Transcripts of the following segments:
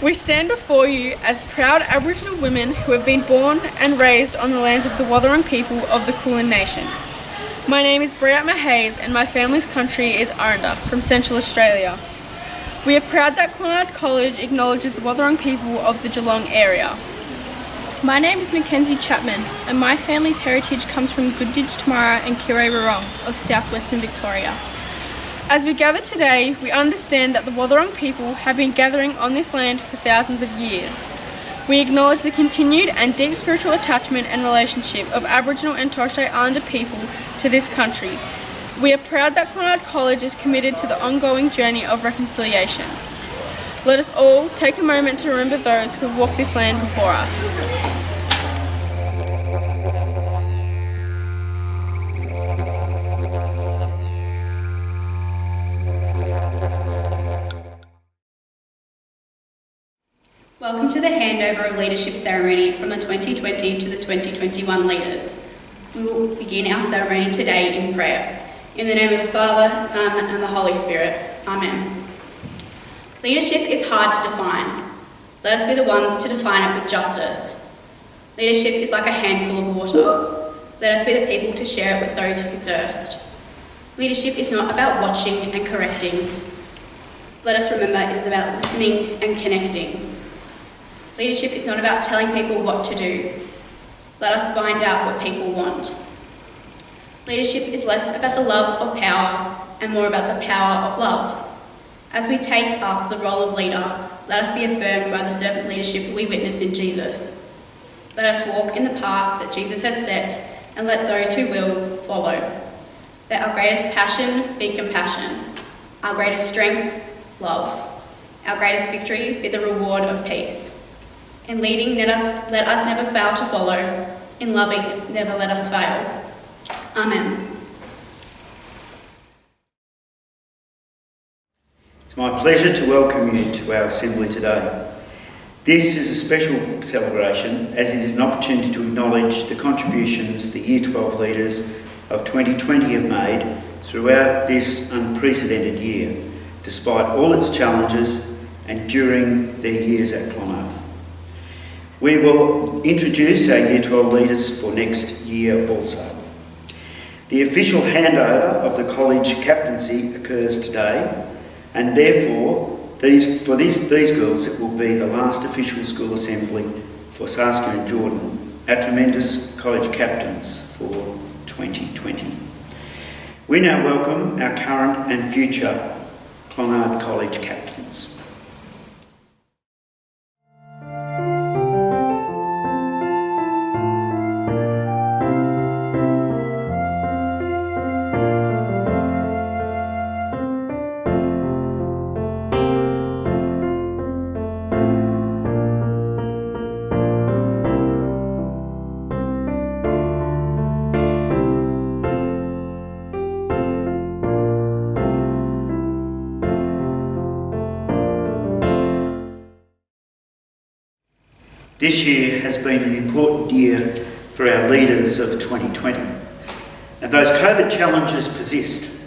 We stand before you as proud Aboriginal women who have been born and raised on the lands of the Wathaurong people of the Kulin Nation. My name is Briat Mahays and my family's country is Aranda from Central Australia. We are proud that Clonard College acknowledges the Wathaurong people of the Geelong area. My name is Mackenzie Chapman and my family's heritage comes from Goodidge Tamara and Kirrawurrung of southwestern Victoria. As we gather today, we understand that the Wathaurong people have been gathering on this land for thousands of years. We acknowledge the continued and deep spiritual attachment and relationship of Aboriginal and Torres Strait Islander people to this country. We are proud that Clonard College is committed to the ongoing journey of reconciliation. Let us all take a moment to remember those who have walked this land before us. Welcome to the Handover of Leadership ceremony from the 2020 to the 2021 leaders. We will begin our ceremony today in prayer. In the name of the Father, Son and the Holy Spirit. Amen. Leadership is hard to define. Let us be the ones to define it with justice. Leadership is like a handful of water. Let us be the people to share it with those who thirst. Leadership is not about watching and correcting. Let us remember it is about listening and connecting. Leadership is not about telling people what to do. Let us find out what people want. Leadership is less about the love of power and more about the power of love. As we take up the role of leader, let us be affirmed by the servant leadership we witness in Jesus. Let us walk in the path that Jesus has set and let those who will follow. Let our greatest passion be compassion, our greatest strength, love, our greatest victory be the reward of peace. In leading, let us never fail to follow. In loving, never let us fail. Amen. It's my pleasure to welcome you to our assembly today. This is a special celebration as it is an opportunity to acknowledge the contributions the Year 12 leaders of 2020 have made throughout this unprecedented year, despite all its challenges and during their years at Clonard. We will introduce our Year 12 leaders for next year also. The official handover of the college captaincy occurs today, and therefore these girls it will be the last official school assembly for Saskia and Jordan, our tremendous college captains for 2020. We now welcome our current and future Clonard College captains. This year has been an important year for our leaders of 2020, and those COVID challenges persist.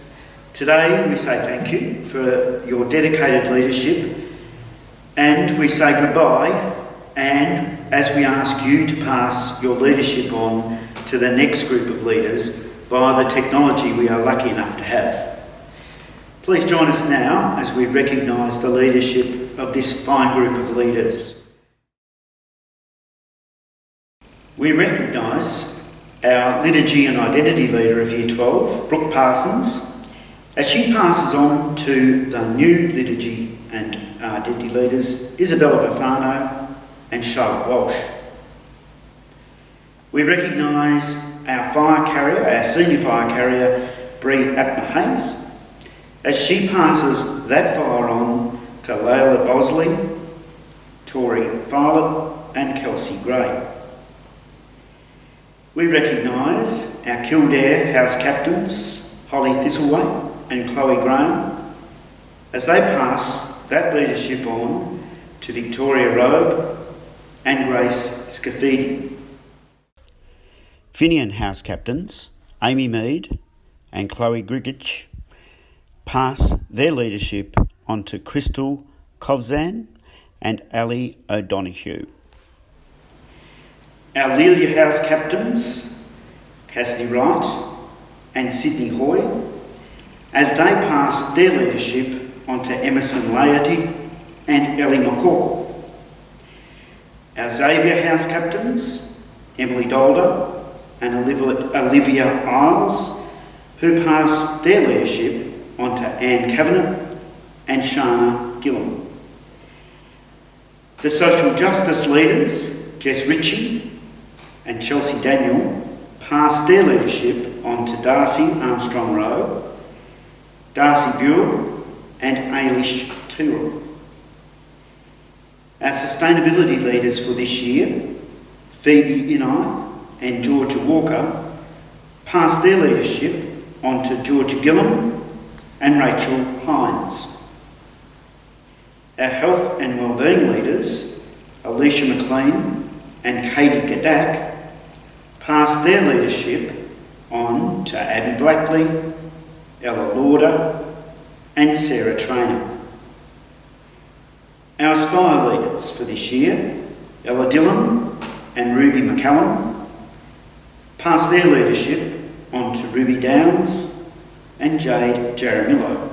Today we say thank you for your dedicated leadership, and we say goodbye, and as we ask you to pass your leadership on to the next group of leaders via the technology we are lucky enough to have. Please join us now as we recognise the leadership of this fine group of leaders. We recognise our Liturgy and Identity Leader of Year 12, Brooke Parsons, as she passes on to the new Liturgy and Identity Leaders, Isabella Bafano and Charlotte Walsh. We recognise our fire carrier, our senior fire carrier, Bree Apma-Hayes, as she passes that fire on to Layla Bosley, Tori Violet and Kelsey Gray. We recognise our Kildare House Captains, Holly Thistleway and Chloe Graham, as they pass that leadership on to Victoria Robe and Grace Scafidi. Finian House Captains, Amy Mead and Chloe Grigich, pass their leadership on to Crystal Kovzan and Ali O'Donoghue. Our Lelia House captains, Cassidy Wright and Sydney Hoy, as they pass their leadership onto Emerson Laity and Ellie McCorkle. Our Xavier House captains, Emily Dolder and Olivia Isles, who pass their leadership onto Anne Kavanagh and Shana Gillam. The social justice leaders, Jess Ritchie and Chelsea Daniel, pass their leadership onto Darcy Armstrong-Rowe, Darcy Buell and Ailish Tyrrell. Our sustainability leaders for this year, Phoebe Inai and Georgia Walker, pass their leadership onto Georgia Gillam and Rachel Hines. Our health and wellbeing leaders, Alicia McLean and Katie Gadak, pass their leadership on to Abby Blackley, Ella Lauder and Sarah Traynor. Our Aspire leaders for this year, Ella Dillon and Ruby McCallum, pass their leadership on to Ruby Downs and Jade Jaramillo.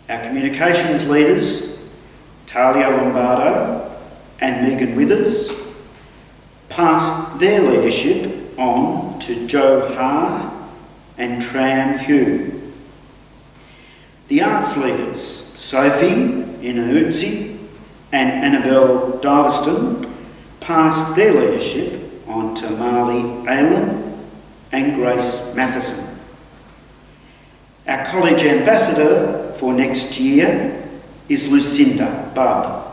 Our communications leaders, Talia Lombardo and Megan Withers, pass their leadership on to Jo Ha and Tram Hugh. The arts leaders, Sophie Inauzzi and Annabelle Diveston, pass their leadership on to Marley Aylan and Grace Matheson. Our college ambassador for next year is Lucinda Bubb.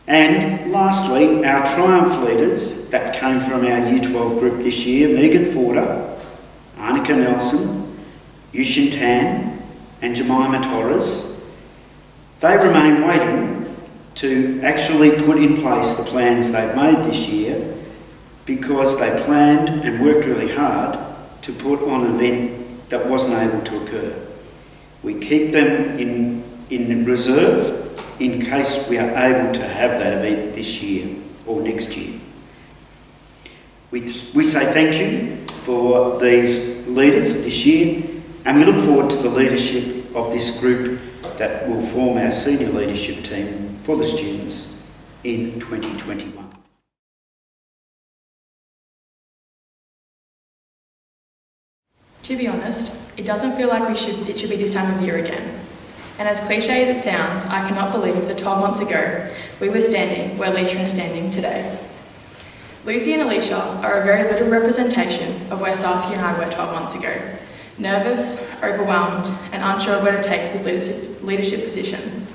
And lastly, our Triumph leaders that came from our Year 12 group this year, Megan Forder, Arnica Nelson, Yushin Tan and Jemima Torres, they remain waiting to actually put in place the plans they've made this year, because they planned and worked really hard to put on an event that wasn't able to occur. We keep them in reserve in case we are able to have that event this year or next year. We say thank you for these leaders of this year, and we look forward to the leadership of this group that will form our senior leadership team for the students in 2021. To be honest, it doesn't feel like it should be this time of year again. And as cliche as it sounds, I cannot believe that 12 months ago we were standing where Alicia is standing today. Lucy and Alicia are a very little representation of where Saskia and I were 12 months ago. Nervous, overwhelmed, and unsure of where to take this leadership position.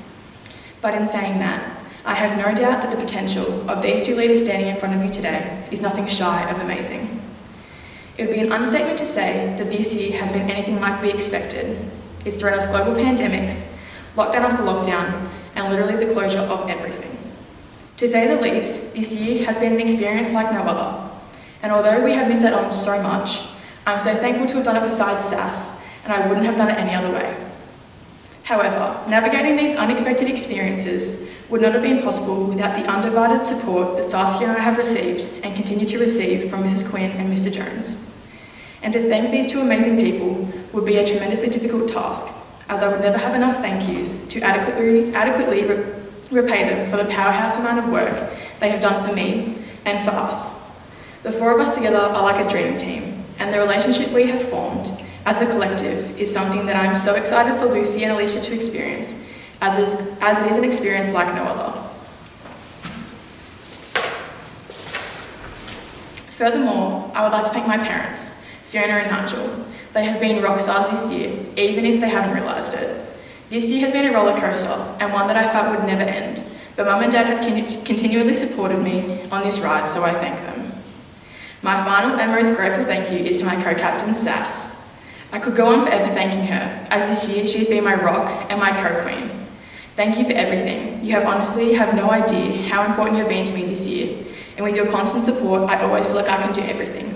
But in saying that, I have no doubt that the potential of these two leaders standing in front of you today is nothing shy of amazing. It would be an understatement to say that this year has been anything like we expected. It's thrown us global pandemics, lockdown after lockdown, and literally the closure of everything. To say the least, this year has been an experience like no other. And although we have missed out on so much, I'm so thankful to have done it beside SAS, and I wouldn't have done it any other way. However, navigating these unexpected experiences would not have been possible without the undivided support that Saskia and I have received and continue to receive from Mrs. Quinn and Mr. Jones. And to thank these two amazing people would be a tremendously difficult task, as I would never have enough thank yous to adequately repay them for the powerhouse amount of work they have done for me and for us. The four of us together are like a dream team, and the relationship we have formed as a collective is something that I'm so excited for Lucy and Alicia to experience, as it is an experience like no other. Furthermore, I would like to thank my parents, Fiona and Nigel. They have been rock stars this year, even if they haven't realised it. This year has been a roller coaster, and one that I felt would never end, but Mum and Dad have continually supported me on this ride, so I thank them. My final and most grateful thank you is to my co-captain, Sass. I could go on forever thanking her, as this year she has been my rock and my co-queen. Thank you for everything. You honestly have no idea how important you have been to me this year, and with your constant support, I always feel like I can do everything.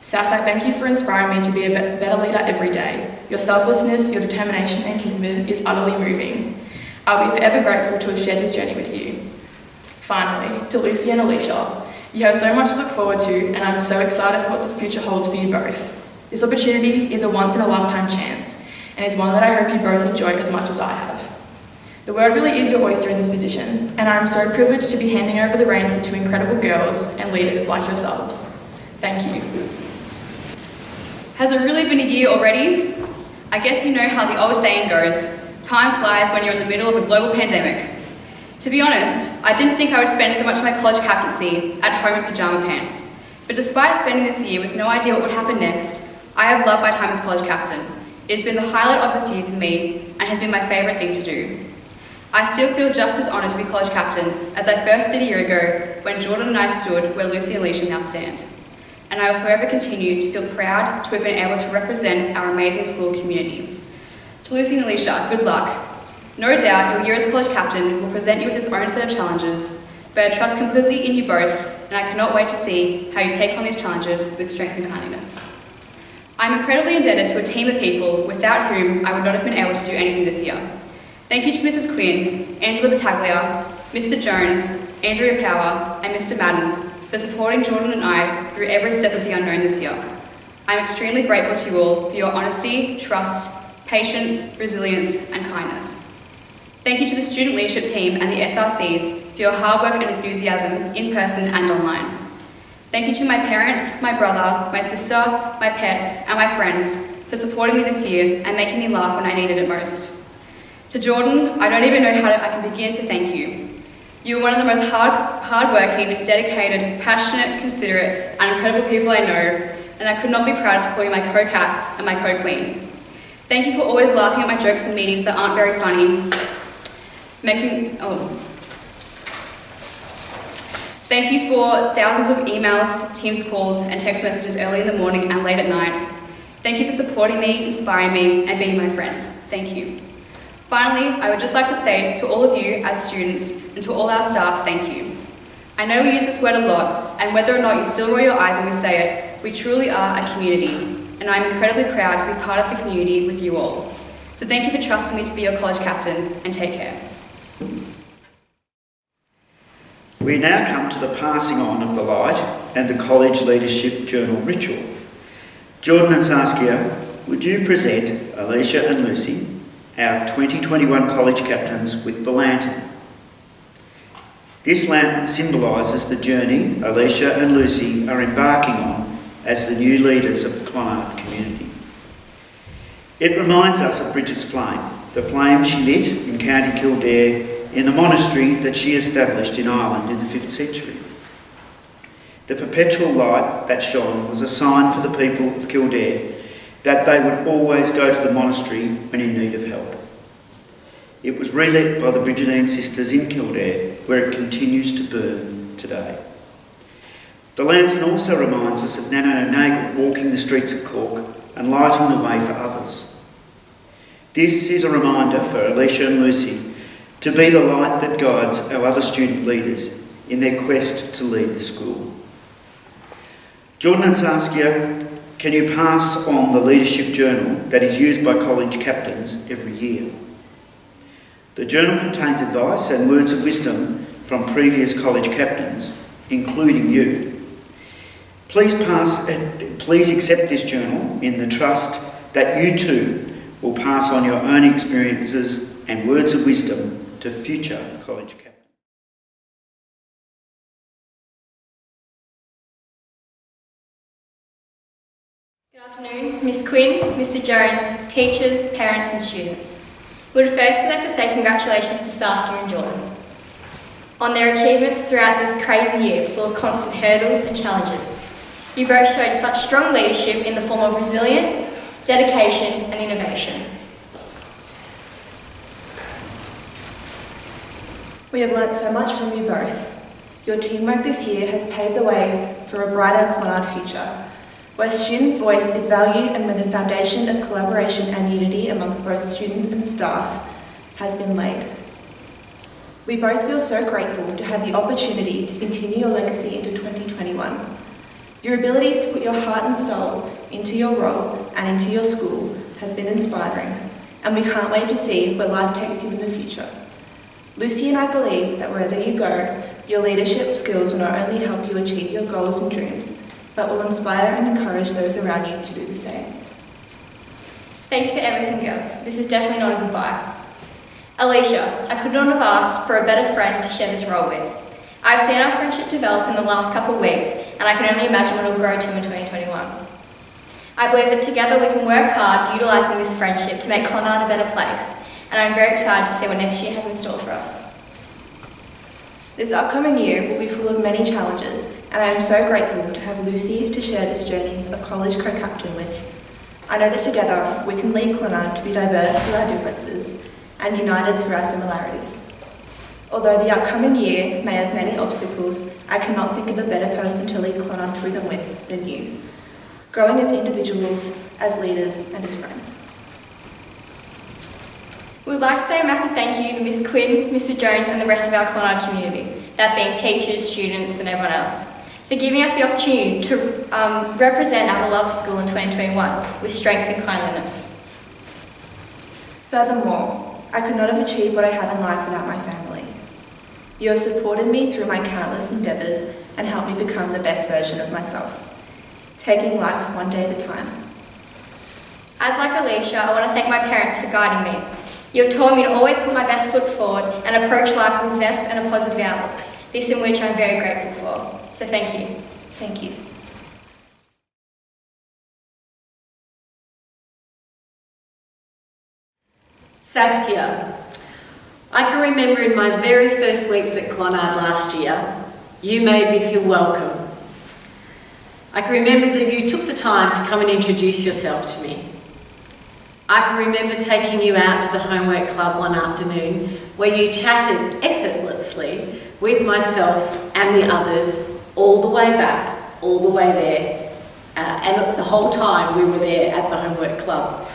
Sass, I thank you for inspiring me to be a better leader every day. Your selflessness, your determination and commitment is utterly moving. I'll be forever grateful to have shared this journey with you. Finally, to Lucy and Alicia, you have so much to look forward to, and I'm so excited for what the future holds for you both. This opportunity is a once-in-a-lifetime chance, and is one that I hope you both enjoy as much as I have. The world really is your oyster in this position, and I am so privileged to be handing over the reins to two incredible girls and leaders like yourselves. Thank you. Has it really been a year already? I guess you know how the old saying goes, time flies when you're in the middle of a global pandemic. To be honest, I didn't think I would spend so much of my college captaincy at home in pyjama pants. But despite spending this year with no idea what would happen next, I have loved my time as college captain. It has been the highlight of this year for me and has been my favourite thing to do. I still feel just as honoured to be college captain as I first did a year ago when Jordan and I stood where Lucy and Alicia now stand. And I will forever continue to feel proud to have been able to represent our amazing school community. To Lucy and Alicia, good luck. No doubt your year as college captain will present you with its own set of challenges, but I trust completely in you both, and I cannot wait to see how you take on these challenges with strength and kindness. I'm incredibly indebted to a team of people without whom I would not have been able to do anything this year. Thank you to Mrs. Quinn, Angela Battaglia, Mr. Jones, Andrea Power, and Mr. Madden for supporting Jordan and I through every step of the unknown this year. I'm extremely grateful to you all for your honesty, trust, patience, resilience, and kindness. Thank you to the student leadership team and the SRCs for your hard work and enthusiasm in person and online. Thank you to my parents, my brother, my sister, my pets, and my friends for supporting me this year and making me laugh when I needed it most. To Jordan, I don't even know how I can begin to thank you. You are one of the most hard-working, dedicated, passionate, considerate, and incredible people I know, and I could not be prouder to call you my co-cap and my co-queen. Thank you for always laughing at my jokes in meetings that aren't very funny. Thank you for thousands of emails, Teams calls, and text messages early in the morning and late at night. Thank you for supporting me, inspiring me, and being my friend. Thank you. Finally, I would just like to say to all of you as students and to all our staff, thank you. I know we use this word a lot, and whether or not you still roll your eyes when we say it, we truly are a community, and I'm incredibly proud to be part of the community with you all. So thank you for trusting me to be your college captain, and take care. We now come to the passing on of the light and the College Leadership Journal ritual. Jordan and Saskia, would you present Alicia and Lucy, our 2021 college captains, with the lantern? This lantern symbolises the journey Alicia and Lucy are embarking on as the new leaders of the Clonard community. It reminds us of Bridget's flame, the flame she lit in County Kildare in the monastery that she established in Ireland in the 5th century. The perpetual light that shone was a sign for the people of Kildare that they would always go to the monastery when in need of help. It was relit by the Brigidine sisters in Kildare, where it continues to burn today. The lantern also reminds us of Nana Nagel walking the streets of Cork and lighting the way for others. This is a reminder for Alicia and Lucy to be the light that guides our other student leaders in their quest to lead the school. Jordan and Saskia, can you pass on the leadership journal that is used by college captains every year? The journal contains advice and words of wisdom from previous college captains, including you. Please accept this journal in the trust that you too will pass on your own experiences and words of wisdom to future college captains. Good afternoon, Miss Quinn, Mr. Jones, teachers, parents and students. We would firstly like to say congratulations to Saskia and Jordan on their achievements throughout this crazy year full of constant hurdles and challenges. You both showed such strong leadership in the form of resilience, dedication and innovation. We have learnt so much from you both. Your teamwork this year has paved the way for a brighter Clonard future, where student voice is valued and where the foundation of collaboration and unity amongst both students and staff has been laid. We both feel so grateful to have the opportunity to continue your legacy into 2021. Your abilities to put your heart and soul into your role and into your school has been inspiring, and we can't wait to see where life takes you in the future. Lucy and I believe that wherever you go, your leadership skills will not only help you achieve your goals and dreams, but will inspire and encourage those around you to do the same. Thank you for everything, girls. This is definitely not a goodbye. Alicia, I could not have asked for a better friend to share this role with. I've seen our friendship develop in the last couple of weeks, and I can only imagine what it will grow to in 2021. I believe that together we can work hard utilising this friendship to make Clonard a better place, and I'm very excited to see what next year has in store for us. This upcoming year will be full of many challenges, and I am so grateful to have Lucy to share this journey of college co-captain with. I know that together we can lead Clonard to be diverse through our differences and united through our similarities. Although the upcoming year may have many obstacles, I cannot think of a better person to lead Clonard through them with than you, growing as individuals, as leaders and as friends. We would like to say a massive thank you to Miss Quinn, Mr Jones and the rest of our Clonard community, that being teachers, students and everyone else, for giving us the opportunity to represent our beloved school in 2021 with strength and kindliness. Furthermore, I could not have achieved what I have in life without my family. You have supported me through my countless endeavours and helped me become the best version of myself, taking life one day at a time. As like Alicia, I want to thank my parents for guiding me. You have taught me to always put my best foot forward and approach life with zest and a positive outlook, this in which I'm very grateful for. So thank you. Thank you. Saskia, I can remember in my very first weeks at Clonard last year, you made me feel welcome. I can remember that you took the time to come and introduce yourself to me. I can remember taking you out to the homework club one afternoon where you chatted effortlessly with myself and the others all the way back, all the way there, and the whole time we were there at the homework club.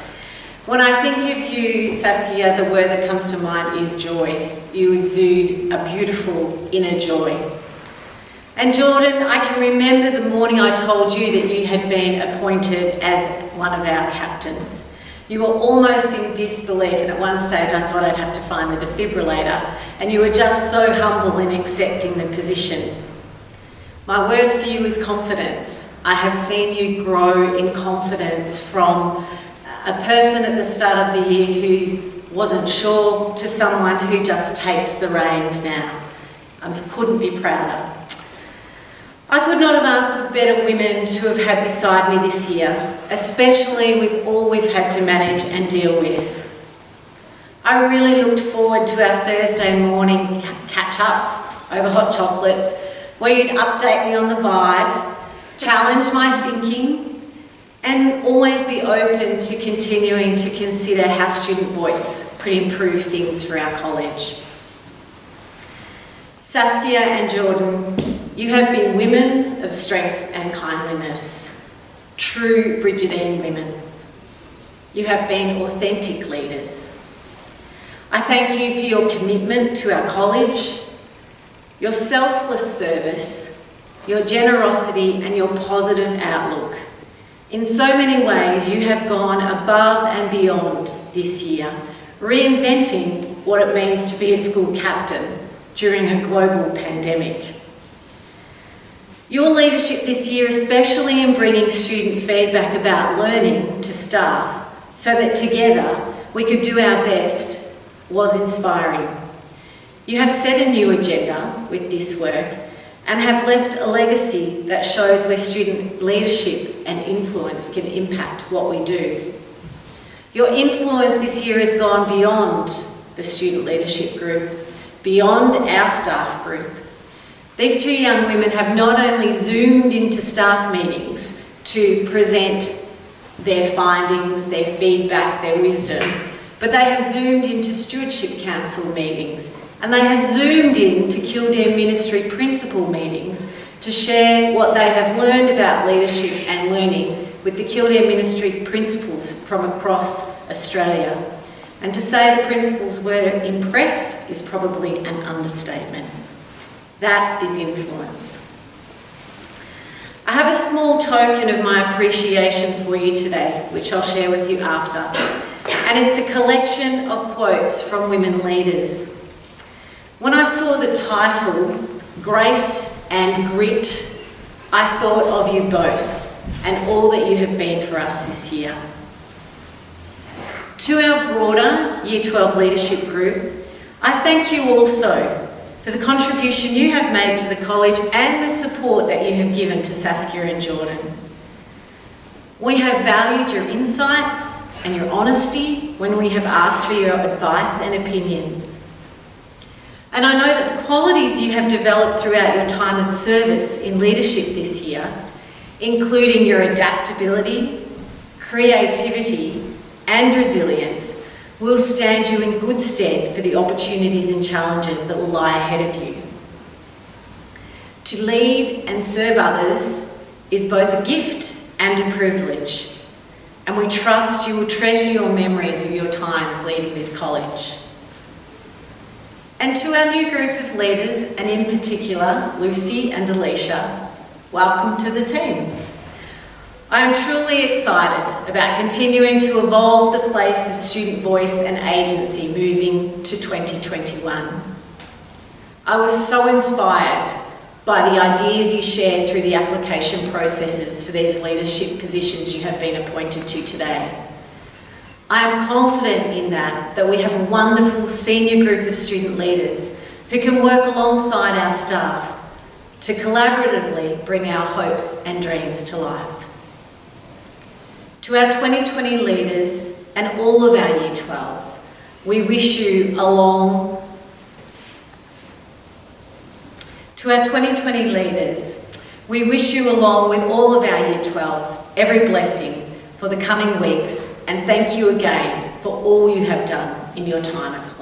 When I think of you, Saskia, the word that comes to mind is joy. You exude a beautiful inner joy. And Jordan, I can remember the morning I told you that you had been appointed as one of our captains. You were almost in disbelief, and at one stage I thought I'd have to find the defibrillator, and you were just so humble in accepting the position. My word for you is confidence. I have seen you grow in confidence from a person at the start of the year who wasn't sure to someone who just takes the reins now. I just couldn't be prouder. I could not have asked for better women to have had beside me this year, especially with all we've had to manage and deal with. I really looked forward to our Thursday morning catch-ups over hot chocolates, where you'd update me on the vibe, challenge my thinking, and always be open to continuing to consider how student voice could improve things for our college. Saskia and Jordan, you have been women of strength and kindliness, true Brigidine women. You have been authentic leaders. I thank you for your commitment to our college, your selfless service, your generosity and your positive outlook. In so many ways, you have gone above and beyond this year, reinventing what it means to be a school captain during a global pandemic. Your leadership this year, especially in bringing student feedback about learning to staff so that together we could do our best, was inspiring. You have set a new agenda with this work and have left a legacy that shows where student leadership and influence can impact what we do. Your influence this year has gone beyond the student leadership group, beyond our staff group. These two young women have not only zoomed into staff meetings to present their findings, their feedback, their wisdom, but they have zoomed into Stewardship Council meetings, and they have zoomed in to Kildare Ministry Principal meetings to share what they have learned about leadership and learning with the Kildare Ministry principals from across Australia. And to say the principals were impressed is probably an understatement. That is influence. I have a small token of my appreciation for you today, which I'll share with you after. And it's a collection of quotes from women leaders. When I saw the title, Grace and Grit, I thought of you both and all that you have been for us this year. To our broader Year 12 leadership group, I thank you also for the contribution you have made to the college and the support that you have given to Saskia and Jordan. We have valued your insights and your honesty when we have asked for your advice and opinions. And I know that the qualities you have developed throughout your time of service in leadership this year, including your adaptability, creativity, and resilience, will stand you in good stead for the opportunities and challenges that will lie ahead of you. To lead and serve others is both a gift and a privilege, and we trust you will treasure your memories of your times leading this college. And to our new group of leaders, and in particular, Lucy and Alicia, welcome to the team. I am truly excited about continuing to evolve the place of student voice and agency moving to 2021. I was so inspired by the ideas you shared through the application processes for these leadership positions you have been appointed to today. I am confident in that we have a wonderful senior group of student leaders who can work alongside our staff to collaboratively bring our hopes and dreams to life. To our 2020 leaders and all of our Year 12s, we wish you along. To our 2020 leaders, we wish you along with all of our Year 12s every blessing for the coming weeks, and thank you again for all you have done in your time at Clonard.